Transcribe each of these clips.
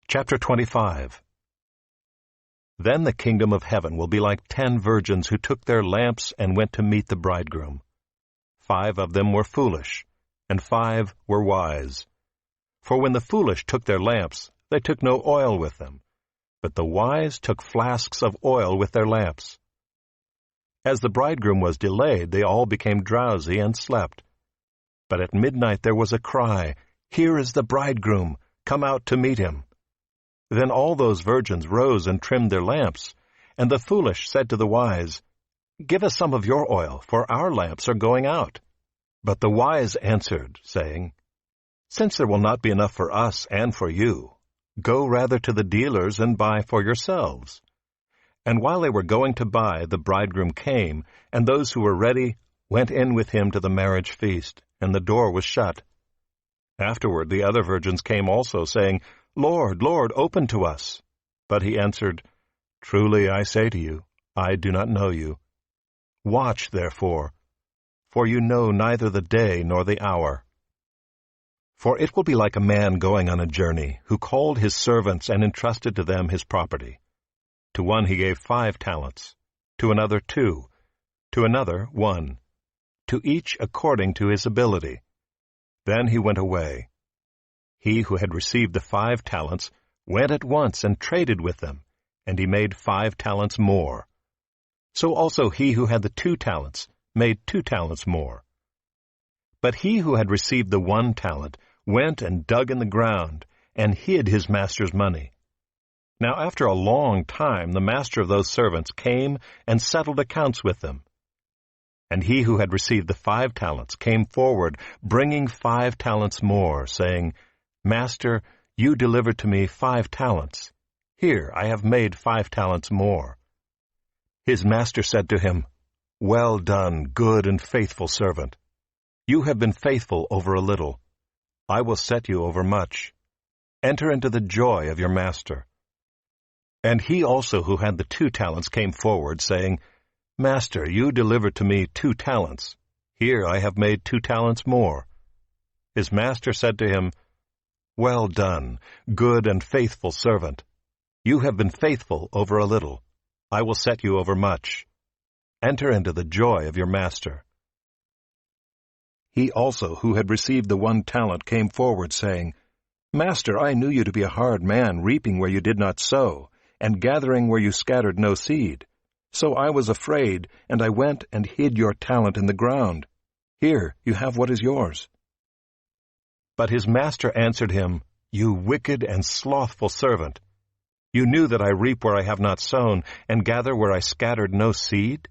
Chapter 25. Then the kingdom of heaven will be like 10 virgins who took their lamps and went to meet the bridegroom. 5 of them were foolish, and 5 were wise. For when the foolish took their lamps, they took no oil with them, but the wise took flasks of oil with their lamps. As the bridegroom was delayed, they all became drowsy and slept. But at midnight there was a cry, "Here is the bridegroom, come out to meet him." Then all those virgins rose and trimmed their lamps, and the foolish said to the wise, "Give us some of your oil, for our lamps are going out." But the wise answered, saying, "Since there will not be enough for us and for you, go rather to the dealers and buy for yourselves." And while they were going to buy, the bridegroom came, and those who were ready went in with him to the marriage feast, and the door was shut. Afterward the other virgins came also, saying, "Lord, Lord, open to us." But he answered, "Truly I say to you, I do not know you. Watch, therefore, for you know neither the day nor the hour. For it will be like a man going on a journey, who called his servants and entrusted to them his property. To one he gave 5 talents, to another 2, to another 1, to each according to his ability. Then he went away. He who had received the 5 talents went at once and traded with them, and he made 5 talents more. So also he who had the 2 talents made 2 talents more. But he who had received the 1 talent went and dug in the ground, and hid his master's money. Now after a long time the master of those servants came and settled accounts with them. And he who had received the 5 talents came forward, bringing 5 talents more, saying, "Master, you delivered to me 5 talents. Here I have made 5 talents more." His master said to him, "Well done, good and faithful servant. You have been faithful over a little. I will set you over much. Enter into the joy of your master." And he also who had the 2 talents came forward, saying, "Master, you delivered to me 2 talents. Here I have made 2 talents more." His master said to him, "Well done, good and faithful servant. You have been faithful over a little. I will set you over much. Enter into the joy of your master." He also who had received the 1 talent came forward, saying, "Master, I knew you to be a hard man, reaping where you did not sow, and gathering where you scattered no seed. So I was afraid, and I went and hid your talent in the ground. Here you have what is yours." But his master answered him, "You wicked and slothful servant. You knew that I reap where I have not sown, and gather where I scattered no seed?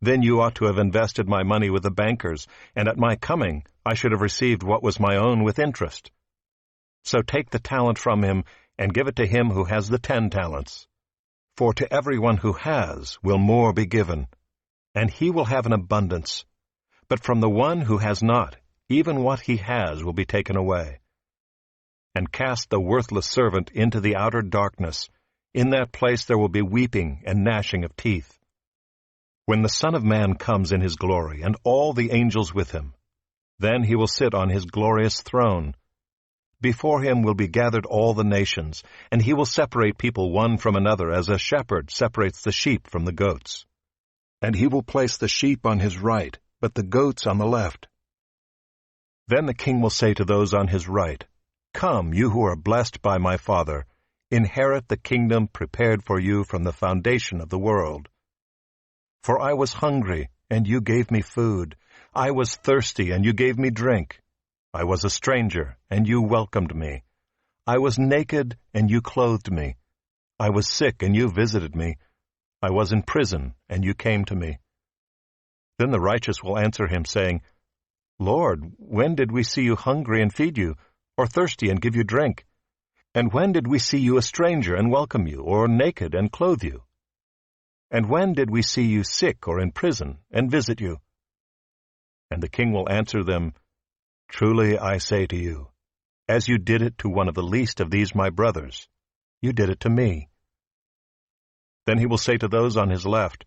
Then you ought to have invested my money with the bankers, and at my coming I should have received what was my own with interest. So take the talent from him, and give it to him who has the 10 talents. For to everyone who has will more be given, and he will have an abundance. But from the one who has not, even what he has will be taken away. And cast the worthless servant into the outer darkness. In that place there will be weeping and gnashing of teeth. When the Son of Man comes in his glory, and all the angels with him, then he will sit on his glorious throne. Before him will be gathered all the nations, and he will separate people one from another as a shepherd separates the sheep from the goats. And he will place the sheep on his right, but the goats on the left. Then the king will say to those on his right, "Come, you who are blessed by my Father, inherit the kingdom prepared for you from the foundation of the world. For I was hungry, and you gave me food. I was thirsty, and you gave me drink. I was a stranger, and you welcomed me. I was naked, and you clothed me. I was sick, and you visited me. I was in prison, and you came to me." Then the righteous will answer him, saying, "Lord, when did we see you hungry and feed you, or thirsty and give you drink? And when did we see you a stranger and welcome you, or naked and clothe you? And when did we see you sick or in prison and visit you?" And the king will answer them, "Truly I say to you, as you did it to one of the least of these my brothers, you did it to me." Then he will say to those on his left,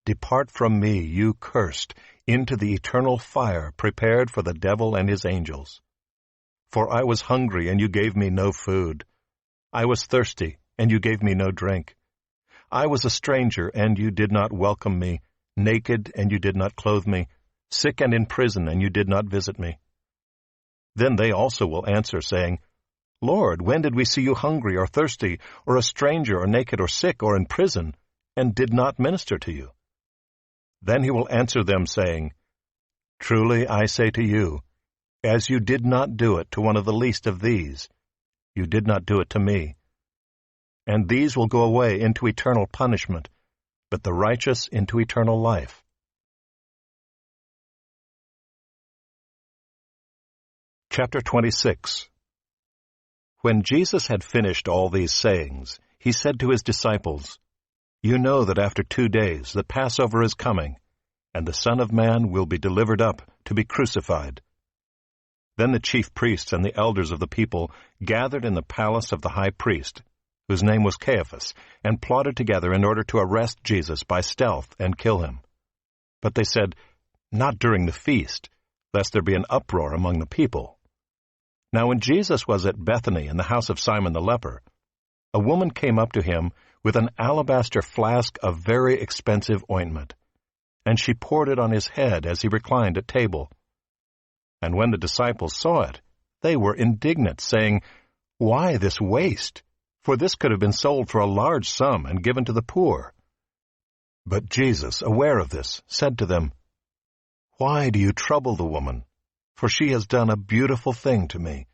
"Depart from me, you cursed, into the eternal fire prepared for the devil and his angels. For I was hungry, and you gave me no food. I was thirsty, and you gave me no drink. I was a stranger, and you did not welcome me, naked, and you did not clothe me, sick and in prison, and you did not visit me. Then they also will answer, saying, Lord, when did we see you hungry or thirsty, or a stranger, or naked, or sick, or in prison, and did not minister to you? Then he will answer them, saying, Truly I say to you, as you did not do it to one of the least of these, you did not do it to me. And these will go away into eternal punishment, but the righteous into eternal life. Chapter 26. When Jesus had finished all these sayings, he said to his disciples, You know that after 2 days the Passover is coming, and the Son of Man will be delivered up to be crucified. Then the chief priests and the elders of the people gathered in the palace of the high priest, whose name was Caiaphas, and plotted together in order to arrest Jesus by stealth and kill him. But they said, Not during the feast, lest there be an uproar among the people. Now when Jesus was at Bethany in the house of Simon the leper, a woman came up to him with an alabaster flask of very expensive ointment, and she poured it on his head as he reclined at table. And when the disciples saw it, they were indignant, saying, Why this waste? For this could have been sold for a large sum and given to the poor. But Jesus, aware of this, said to them, Why do you trouble the woman? For she has done a beautiful thing to me.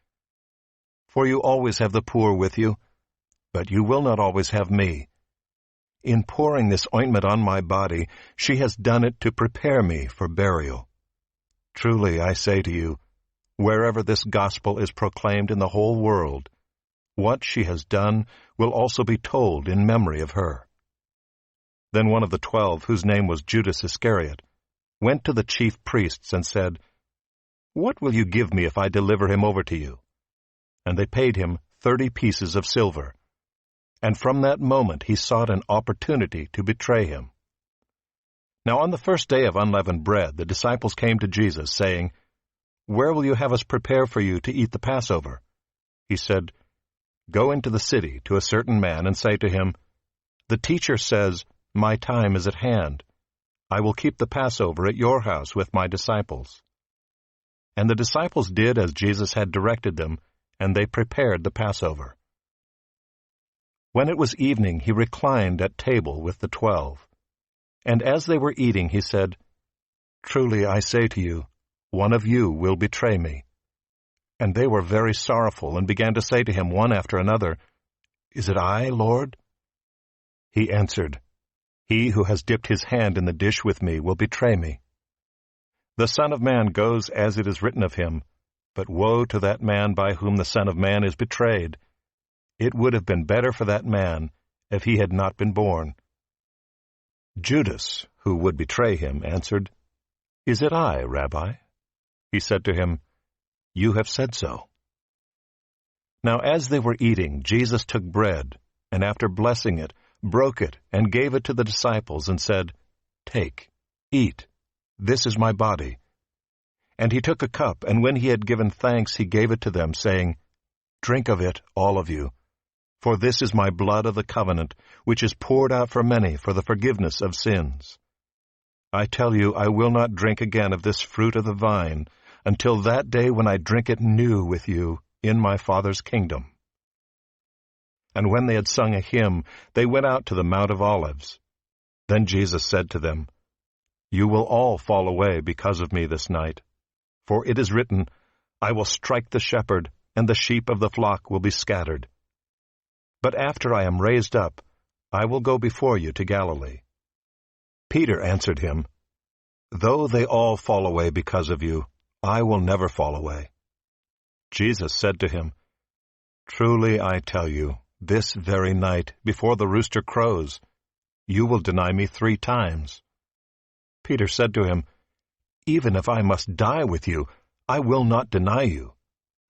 For you always have the poor with you, but you will not always have me. In pouring this ointment on my body, she has done it to prepare me for burial. Truly, I say to you, wherever this gospel is proclaimed in the whole world, what she has done will also be told in memory of her. Then one of the 12, whose name was Judas Iscariot, went to the chief priests and said, What will you give me if I deliver him over to you? And they paid him 30 pieces of silver. And from that moment he sought an opportunity to betray him. Now on the first day of unleavened bread, the disciples came to Jesus, saying, Where will you have us prepare for you to eat the Passover? He said, Go into the city to a certain man and say to him, The teacher says, My time is at hand. I will keep the Passover at your house with my disciples. And the disciples did as Jesus had directed them, and they prepared the Passover. When it was evening, he reclined at table with the 12. And as they were eating, he said, Truly I say to you, one of you will betray me. And they were very sorrowful, and began to say to him one after another, Is it I, Lord? He answered, He who has dipped his hand in the dish with me will betray me. The Son of Man goes as it is written of him, but woe to that man by whom the Son of Man is betrayed. It would have been better for that man if he had not been born. Judas, who would betray him, answered, Is it I, Rabbi? He said to him, You have said so. Now as they were eating, Jesus took bread, and after blessing it, broke it, and gave it to the disciples, and said, Take, eat, this is my body. And he took a cup, and when he had given thanks, he gave it to them, saying, Drink of it, all of you. For this is my blood of the covenant, which is poured out for many for the forgiveness of sins. I tell you, I will not drink again of this fruit of the vine, until that day when I drink it new with you in my Father's kingdom. And when they had sung a hymn, they went out to the Mount of Olives. Then Jesus said to them, You will all fall away because of me this night. For it is written, I will strike the shepherd, and the sheep of the flock will be scattered. But after I am raised up, I will go before you to Galilee. Peter answered him, Though they all fall away because of you, I will never fall away. Jesus said to him, Truly I tell you, this very night, before the rooster crows, you will deny me 3 times. Peter said to him, Even if I must die with you, I will not deny you.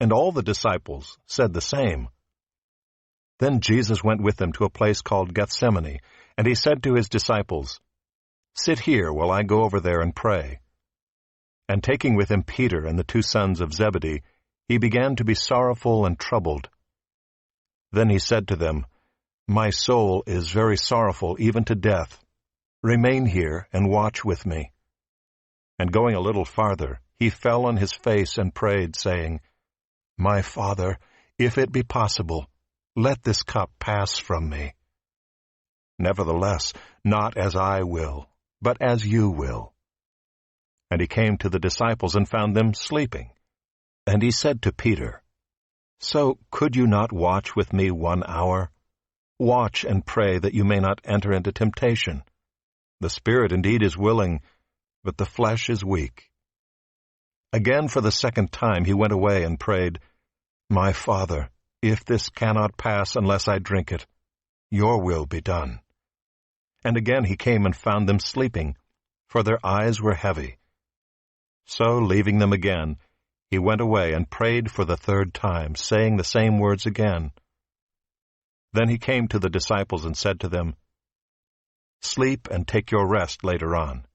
And all the disciples said the same. Then Jesus went with them to a place called Gethsemane, and he said to his disciples, Sit here while I go over there and pray. And taking with him Peter and the 2 sons of Zebedee, he began to be sorrowful and troubled. Then he said to them, "My soul is very sorrowful, even to death. Remain here and watch with me." And going a little farther, he fell on his face and prayed, saying, "My Father, if it be possible, let this cup pass from me. Nevertheless, not as I will, but as you will." And he came to the disciples and found them sleeping. And he said to Peter, "So could you not watch with me 1 hour? Watch and pray that you may not enter into temptation. The spirit indeed is willing, but the flesh is weak." Again for the second time he went away and prayed, "My Father, if this cannot pass unless I drink it, your will be done." And again he came and found them sleeping, for their eyes were heavy. So, leaving them again, he went away and prayed for the third time, saying the same words again. Then he came to the disciples and said to them, "Sleep and take your rest later on.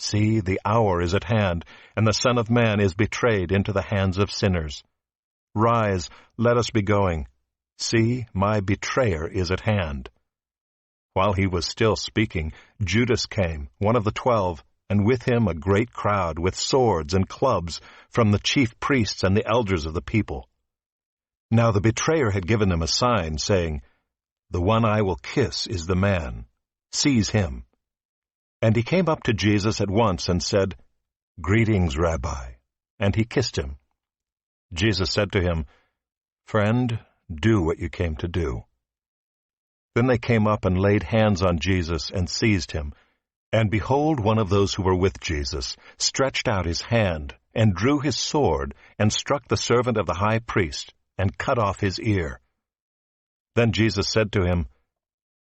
See, the hour is at hand, and the Son of Man is betrayed into the hands of sinners. Rise, let us be going. See, my betrayer is at hand." While he was still speaking, Judas came, one of the 12, and with him a great crowd with swords and clubs from the chief priests and the elders of the people. Now the betrayer had given them a sign, saying, "The one I will kiss is the man. Seize him." And he came up to Jesus at once and said, "Greetings, Rabbi," and he kissed him. Jesus said to him, "Friend, do what you came to do." Then they came up and laid hands on Jesus and seized him. And behold, one of those who were with Jesus stretched out his hand and drew his sword and struck the servant of the high priest and cut off his ear. Then Jesus said to him,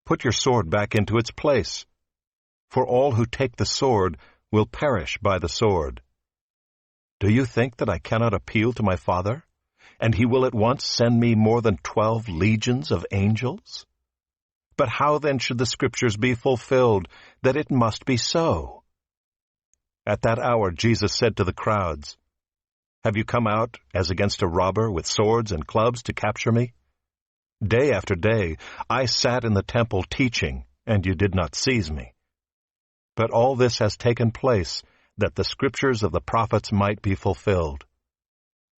"Put your sword back into its place, for all who take the sword will perish by the sword. Do you think that I cannot appeal to my Father, and he will at once send me more than 12 legions of angels? But how then should the Scriptures be fulfilled, that it must be so?" At that hour Jesus said to the crowds, "Have you come out as against a robber with swords and clubs to capture me? Day after day I sat in the temple teaching, and you did not seize me. But all this has taken place, that the Scriptures of the prophets might be fulfilled."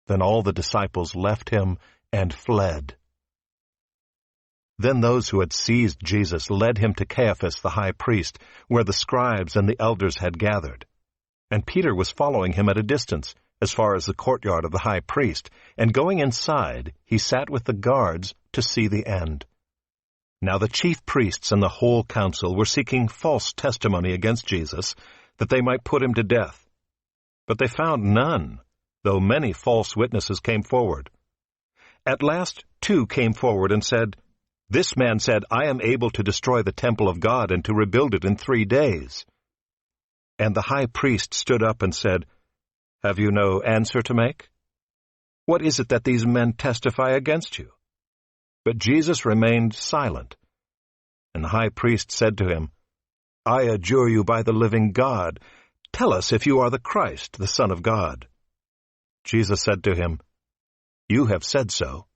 Then all the disciples left him and fled. Then those who had seized Jesus led him to Caiaphas the high priest, where the scribes and the elders had gathered. And Peter was following him at a distance, as far as the courtyard of the high priest, and going inside, he sat with the guards to see the end. Now the chief priests and the whole council were seeking false testimony against Jesus, that they might put him to death. But they found none, though many false witnesses came forward. At last 2 came forward and said, "This man said, 'I am able to destroy the temple of God and to rebuild it in 3 days.'" And the high priest stood up and said, "Have you no answer to make? What is it that these men testify against you?" But Jesus remained silent. And the high priest said to him, "I adjure you by the living God, tell us if you are the Christ, the Son of God." Jesus said to him, "You have said so.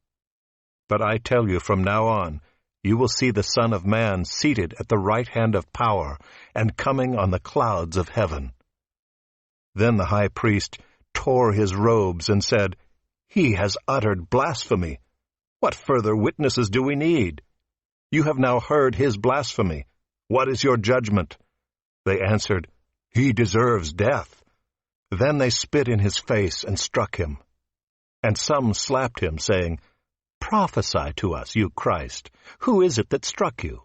But I tell you, from now on, you will see the Son of Man seated at the right hand of power and coming on the clouds of heaven." Then the high priest tore his robes and said, "He has uttered blasphemy. What further witnesses do we need? You have now heard his blasphemy. What is your judgment?" They answered, "He deserves death." Then they spit in his face and struck him. And some slapped him, saying, "Prophesy to us, you Christ. Who is it that struck you?"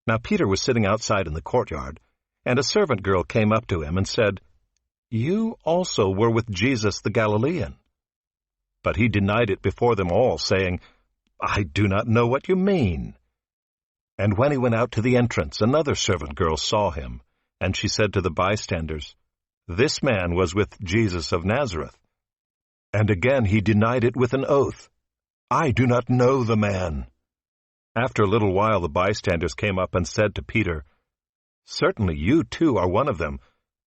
Now Peter was sitting outside in the courtyard, and a servant girl came up to him and said, "You also were with Jesus the Galilean." But he denied it before them all, saying, "I do not know what you mean." And when he went out to the entrance, another servant girl saw him, and she said to the bystanders, "This man was with Jesus of Nazareth." And again he denied it with an oath, "I do not know the man." After a little while the bystanders came up and said to Peter, "Certainly you too are one of them,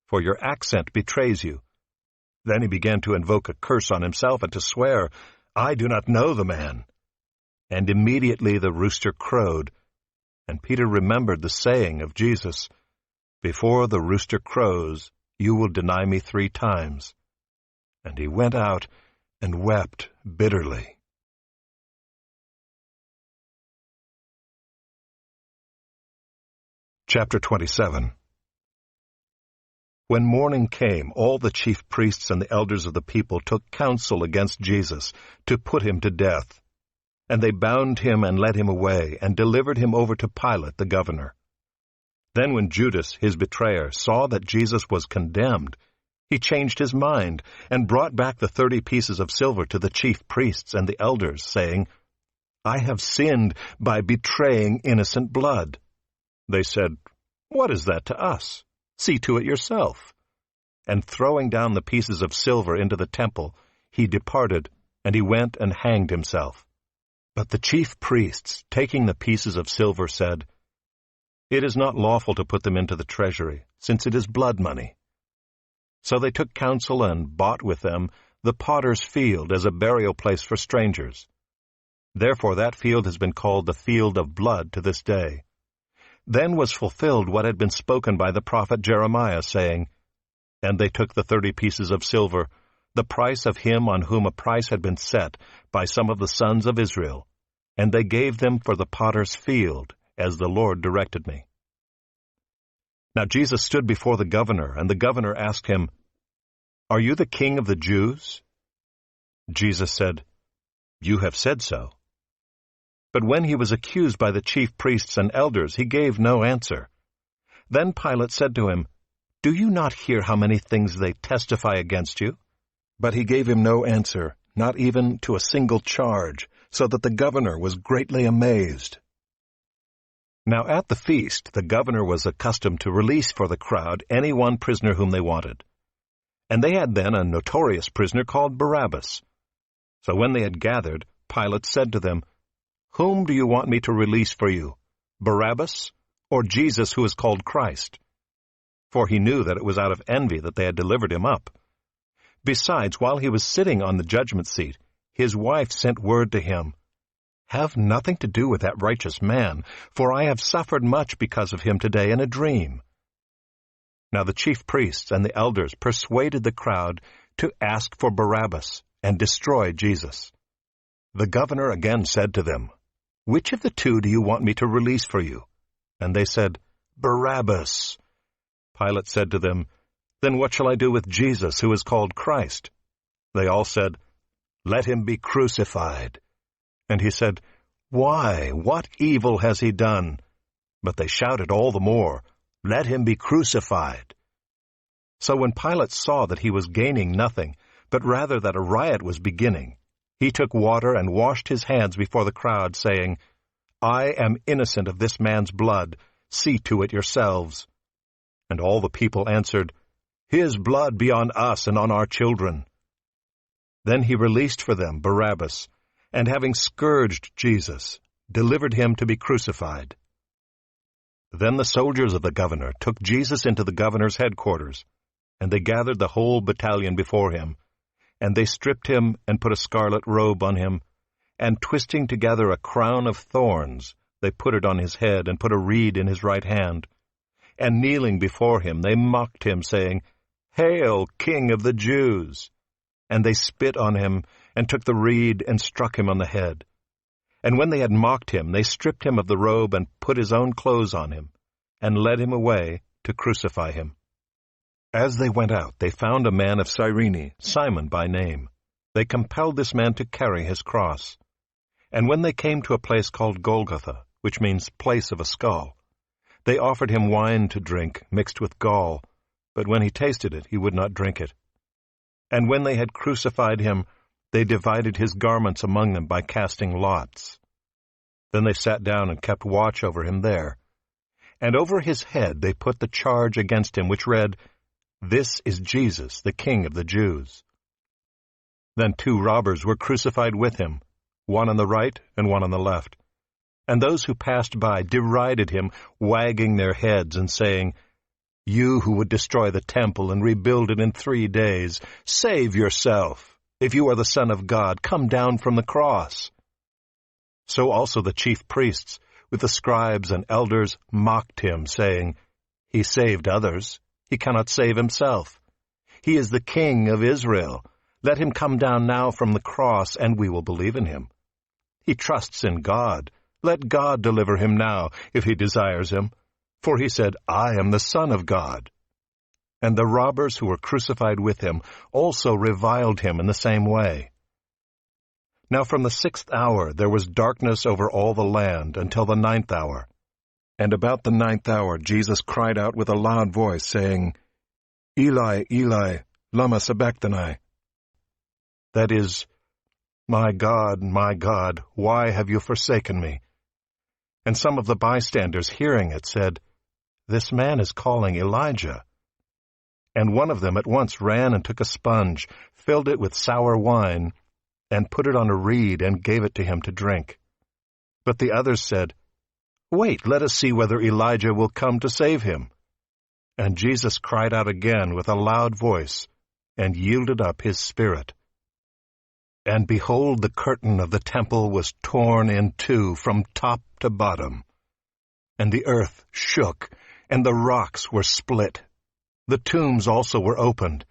for your accent betrays you." Then he began to invoke a curse on himself and to swear, "I do not know the man." And immediately the rooster crowed. And Peter remembered the saying of Jesus, "Before the rooster crows, you will deny me 3 times." And he went out and wept bitterly. Chapter 27. When morning came, all the chief priests and the elders of the people took counsel against Jesus to put him to death. And they bound him and led him away, and delivered him over to Pilate the governor. Then when Judas, his betrayer, saw that Jesus was condemned, he changed his mind, and brought back the 30 pieces of silver to the chief priests and the elders, saying, "I have sinned by betraying innocent blood." They said, "What is that to us? See to it yourself." And throwing down the pieces of silver into the temple, he departed, and he went and hanged himself. But the chief priests, taking the pieces of silver, said, "It is not lawful to put them into the treasury, since it is blood money." So they took counsel and bought with them the potter's field as a burial place for strangers. Therefore that field has been called the field of blood to this day. Then was fulfilled what had been spoken by the prophet Jeremiah, saying, "And they took the 30 pieces of silver, the price of him on whom a price had been set by some of the sons of Israel, and they gave them for the potter's field, as the Lord directed me." Now Jesus stood before the governor, and the governor asked him, "Are you the king of the Jews?" Jesus said, "You have said so." But when he was accused by the chief priests and elders, he gave no answer. Then Pilate said to him, "Do you not hear how many things they testify against you?" But he gave him no answer, not even to a single charge, so that the governor was greatly amazed. Now at the feast the governor was accustomed to release for the crowd any one prisoner whom they wanted. And they had then a notorious prisoner called Barabbas. So when they had gathered, Pilate said to them, "Whom do you want me to release for you, Barabbas, or Jesus who is called Christ?" For he knew that it was out of envy that they had delivered him up. Besides, while he was sitting on the judgment seat, his wife sent word to him, "Have nothing to do with that righteous man, for I have suffered much because of him today in a dream." Now the chief priests and the elders persuaded the crowd to ask for Barabbas and destroy Jesus. The governor again said to them, "Which of the 2 do you want me to release for you?" And they said, "Barabbas." Pilate said to them, "Then what shall I do with Jesus, who is called Christ?" They all said, "Let him be crucified." And he said, "Why? What evil has he done?" But they shouted all the more, "Let him be crucified." So when Pilate saw that he was gaining nothing, but rather that a riot was beginning, he took water and washed his hands before the crowd, saying, "I am innocent of this man's blood. See to it yourselves." And all the people answered, "His blood be on us and on our children." Then he released for them Barabbas, and having scourged Jesus, delivered him to be crucified. Then the soldiers of the governor took Jesus into the governor's headquarters, and they gathered the whole battalion before him. And they stripped him and put a scarlet robe on him, and twisting together a crown of thorns, they put it on his head and put a reed in his right hand. And kneeling before him, they mocked him, saying, "Hail, King of the Jews!" And they spit on him, and took the reed and struck him on the head. And when they had mocked him, they stripped him of the robe and put his own clothes on him, and led him away to crucify him. As they went out, they found a man of Cyrene, Simon by name. They compelled this man to carry his cross. And when they came to a place called Golgotha, which means place of a skull, they offered him wine to drink mixed with gall, but when he tasted it, he would not drink it. And when they had crucified him, they divided his garments among them by casting lots. Then they sat down and kept watch over him there. And over his head they put the charge against him, which read, "This is Jesus, the King of the Jews." Then 2 robbers were crucified with him, one on the right and one on the left. And those who passed by derided him, wagging their heads and saying, "You who would destroy the temple and rebuild it in 3 days, save yourself. If you are the Son of God, come down from the cross." So also the chief priests, with the scribes and elders, mocked him, saying, He saved others. He cannot save himself. He is the King of Israel. Let him come down now from the cross, and we will believe in him. He trusts in God. Let God deliver him now, if he desires him. For he said, I am the Son of God. And the robbers who were crucified with him also reviled him in the same way. Now from the 6th hour there was darkness over all the land until the 9th hour. And about the 9th hour Jesus cried out with a loud voice, saying, Eli, Eli, lama sabachthani. That is, my God, why have you forsaken me? And some of the bystanders, hearing it, said, This man is calling Elijah. And one of them at once ran and took a sponge, filled it with sour wine, and put it on a reed and gave it to him to drink. But the others said, Wait, let us see whether Elijah will come to save him. And Jesus cried out again with a loud voice, and yielded up his spirit. And behold, the curtain of the temple was torn in two from top to bottom. And the earth shook, and the rocks were split. The tombs also were opened,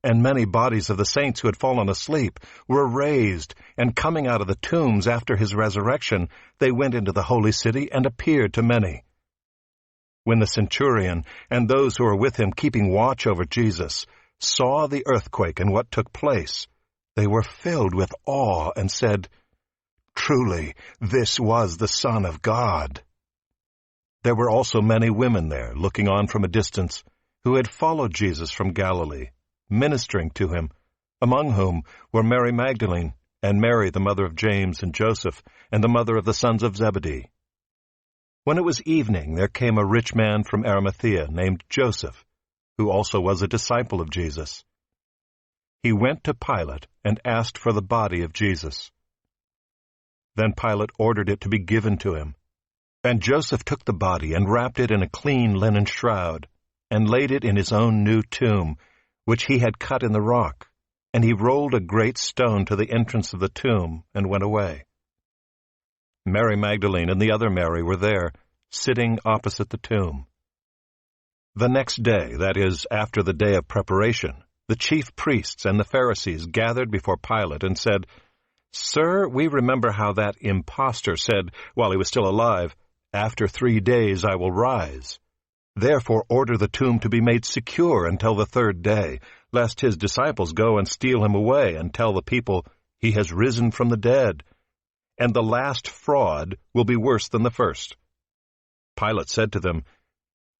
and many bodies of the saints who had fallen asleep were raised, and coming out of the tombs after his resurrection, they went into the holy city and appeared to many. When the centurion and those who were with him keeping watch over Jesus saw the earthquake and what took place, they were filled with awe and said, Truly, this was the Son of God. There were also many women there, looking on from a distance, who had followed Jesus from Galilee, ministering to him, among whom were Mary Magdalene, and Mary the mother of James and Joseph, and the mother of the sons of Zebedee. When it was evening, there came a rich man from Arimathea named Joseph, who also was a disciple of Jesus. He went to Pilate and asked for the body of Jesus. Then Pilate ordered it to be given to him. And Joseph took the body and wrapped it in a clean linen shroud, and laid it in his own new tomb, which he had cut in the rock. And he rolled a great stone to the entrance of the tomb, and went away. Mary Magdalene and the other Mary were there, sitting opposite the tomb. The next day, that is, after the day of preparation, the chief priests and the Pharisees gathered before Pilate and said, Sir, we remember how that impostor said, while he was still alive, After 3 days I will rise. Therefore order the tomb to be made secure until the 3rd day, lest his disciples go and steal him away and tell the people, He has risen from the dead. And the last fraud will be worse than the first. Pilate said to them,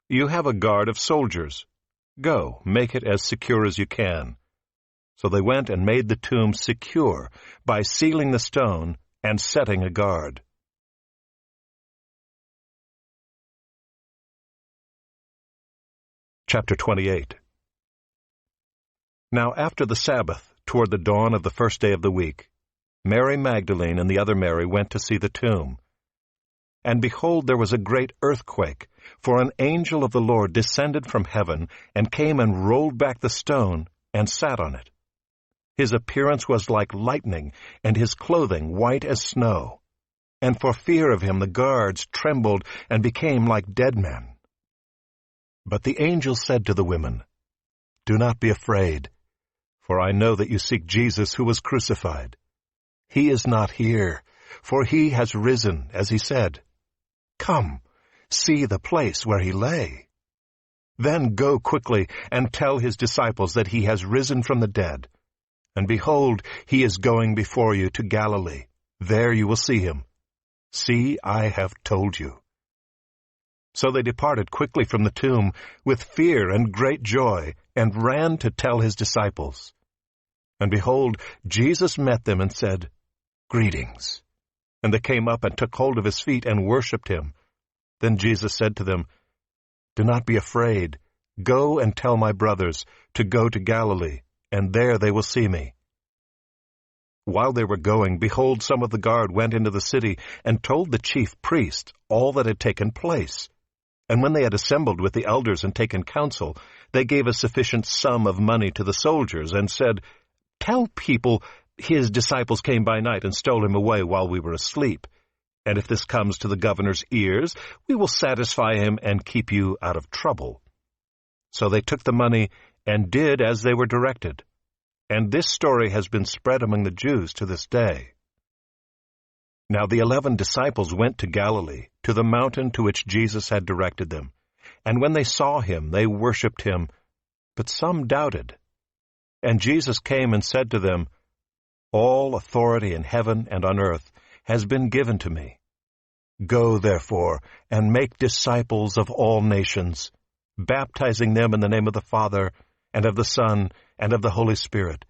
You have a guard of soldiers. Go, make it as secure as you can. So they went and made the tomb secure by sealing the stone and setting a guard. Chapter 28. Now after the Sabbath, toward the dawn of the 1st day of the week, Mary Magdalene and the other Mary went to see the tomb. And behold, there was a great earthquake, for an angel of the Lord descended from heaven, and came and rolled back the stone, and sat on it. His appearance was like lightning, and his clothing white as snow. And for fear of him the guards trembled, and became like dead men. But the angel said to the women, Do not be afraid, for I know that you seek Jesus who was crucified. He is not here, for he has risen, as he said. Come, see the place where he lay. Then go quickly and tell his disciples that he has risen from the dead. And behold, he is going before you to Galilee. There you will see him. See, I have told you. So they departed quickly from the tomb with fear and great joy, and ran to tell his disciples. And behold, Jesus met them and said, Greetings. And they came up and took hold of his feet and worshipped him. Then Jesus said to them, Do not be afraid. Go and tell my brothers to go to Galilee, and there they will see me. While they were going, behold, some of the guard went into the city and told the chief priest all that had taken place. And when they had assembled with the elders and taken counsel, they gave a sufficient sum of money to the soldiers and said, Tell people his disciples came by night and stole him away while we were asleep. And if this comes to the governor's ears, we will satisfy him and keep you out of trouble." So they took the money and did as they were directed. And this story has been spread among the Jews to this day. Now the 11 disciples went to Galilee, to the mountain to which Jesus had directed them. And when they saw him, they worshipped him, but some doubted. And Jesus came and said to them, "All authority in heaven and on earth has been given to me. Go, therefore, and make disciples of all nations, baptizing them in the name of the Father, and of the Son, and of the Holy Spirit,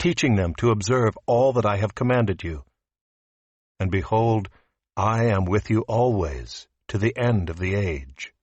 teaching them to observe all that I have commanded you. And behold, I am with you always, to the end of the age."